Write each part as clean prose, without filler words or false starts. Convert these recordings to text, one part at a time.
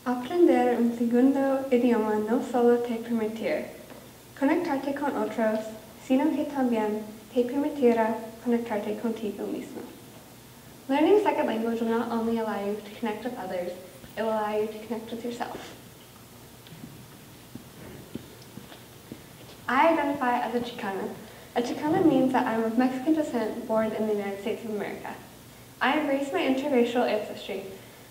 Aprender un segundo idioma no solo te permitirá conectarte con otros, sino que también te permitirá conectarte contigo mismo. Learning a second language will not only allow you to connect with others, it will allow you to connect with yourself. I identify as a Chicana. A Chicana means that I'm of Mexican descent born in the United States of America. I embrace my interracial ancestry.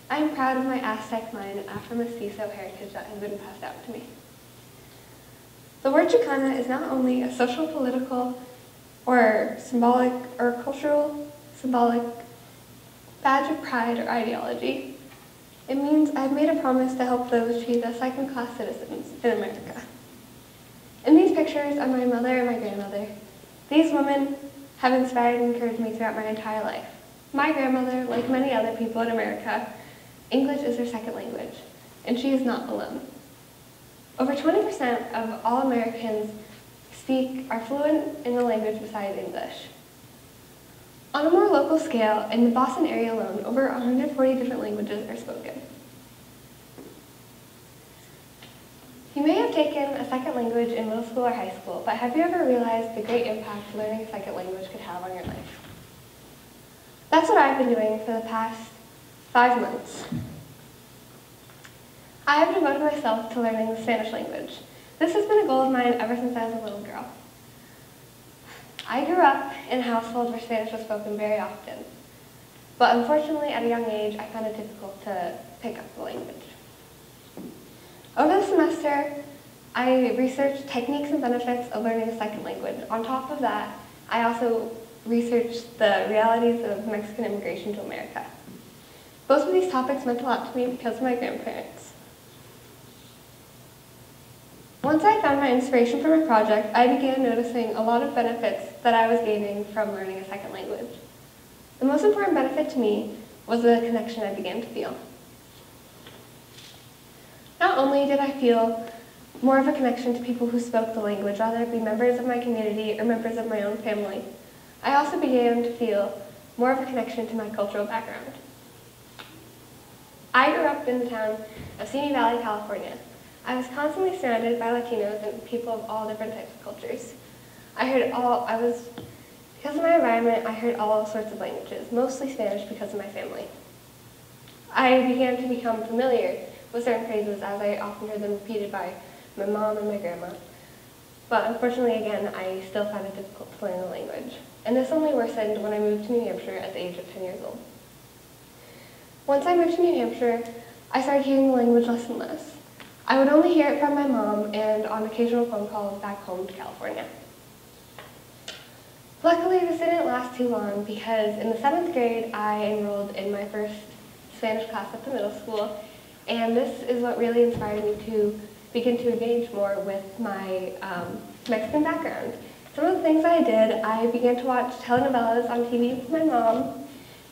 I am proud of my Aztec, Mayan, and Afro-Mestizo heritage that has been passed down to me. The word Chicana is not only a social, political, or symbolic or cultural symbolic badge of pride or ideology. It means I've made a promise to help those treated as second-class citizens in America. In these pictures are my mother and my grandmother. These women have inspired and encouraged me throughout my entire life. My grandmother, like many other people in America, English is her second language, and she is not alone. Over 20% of all Americans are fluent in a language besides English. On a more local scale, in the Boston area alone, over 140 different languages are spoken. You may have taken a second language in middle school or high school, but have you ever realized the great impact learning a second language could have on your life? That's what I've been doing for the past 5 months. I have devoted myself to learning the Spanish language. This has been a goal of mine ever since I was a little girl. I grew up in a household where Spanish was spoken very often, but unfortunately at a young age I found it difficult to pick up the language. Over the semester, I researched techniques and benefits of learning a second language. On top of that, I also researched the realities of Mexican immigration to America. Both of these topics meant a lot to me because of my grandparents. Once I found my inspiration for my project, I began noticing a lot of benefits that I was gaining from learning a second language. The most important benefit to me was the connection I began to feel. Not only did I feel more of a connection to people who spoke the language, whether it be members of my community or members of my own family, I also began to feel more of a connection to my cultural background. I grew up in the town of Simi Valley, California. I was constantly surrounded by Latinos and people of all different types of cultures. Because of my environment, I heard all sorts of languages, mostly Spanish because of my family. I began to become familiar with certain phrases as I often heard them repeated by my mom and my grandma. But unfortunately, again, I still found it difficult to learn the language. And this only worsened when I moved to New Hampshire at the age of 10 years old. Once I moved to New Hampshire, I started hearing the language less and less. I would only hear it from my mom and on occasional phone calls back home to California. Luckily, this didn't last too long because in the 7th grade, I enrolled in my first Spanish class at the middle school, and this is what really inspired me to begin to engage more with my Mexican background. Some of the things I did, I began to watch telenovelas on TV with my mom,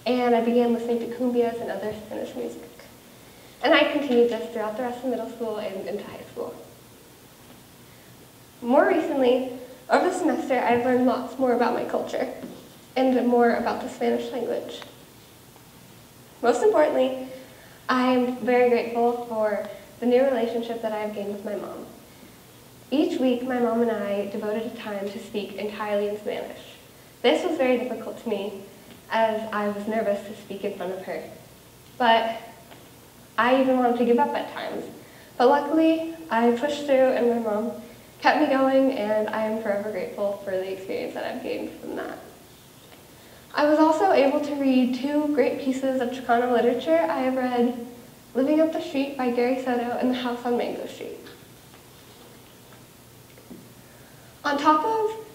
and I began listening to cumbias and other Spanish music. And I continued this throughout the rest of middle school and into high school. More recently, over the semester, I've learned lots more about my culture and more about the Spanish language. Most importantly, I am very grateful for the new relationship that I have gained with my mom. Each week, my mom and I devoted time to speak entirely in Spanish. This was very difficult to me as I was nervous to speak in front of her. But I even wanted to give up at times. But luckily, I pushed through and my mom kept me going, and I am forever grateful for the experience that I've gained from that. I was also able to read 2 great pieces of Chicano literature. I have read Living Up the Street by Gary Soto and The House on Mango Street. On top of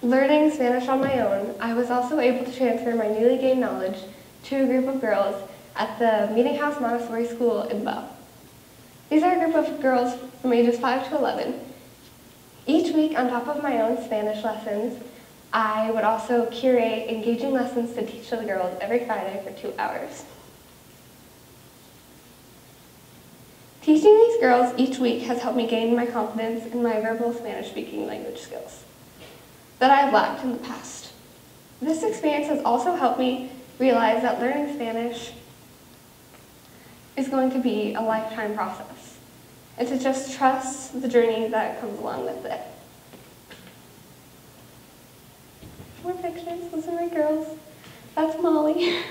learning Spanish on my own, I was also able to transfer my newly gained knowledge to a group of girls at the Meeting House Montessori School in Bow. These are a group of girls from ages 5 to 11. Each week, on top of my own Spanish lessons, I would also curate engaging lessons to teach to the girls every Friday for 2 hours. Teaching these girls each week has helped me gain my confidence in my verbal Spanish-speaking language skills that I have lacked in the past. This experience has also helped me realize that learning Spanish is going to be a lifetime process, and to just trust the journey that comes along with it. More pictures, those are my girls. That's Molly.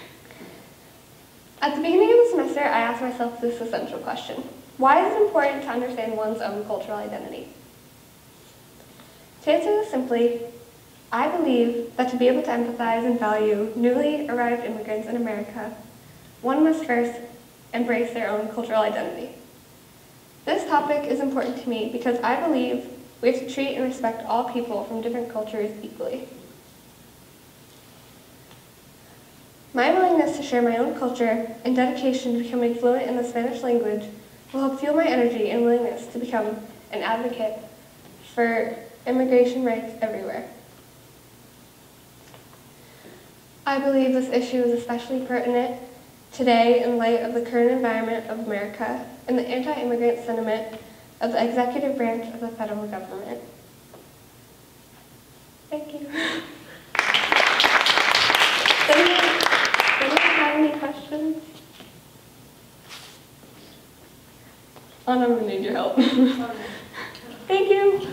At the beginning of the semester, I asked myself this essential question: why is it important to understand one's own cultural identity? To answer this simply, I believe that to be able to empathize and value newly arrived immigrants in America, one must first embrace their own cultural identity. This topic is important to me because I believe we have to treat and respect all people from different cultures equally. My willingness to share my own culture and dedication to becoming fluent in the Spanish language will help fuel my energy and willingness to become an advocate for immigration rights everywhere. I believe this issue is especially pertinent today in light of the current environment of America and the anti-immigrant sentiment of the executive branch of the federal government. Thank you. Does anyone have any questions? I'm going to need your help. Thank you.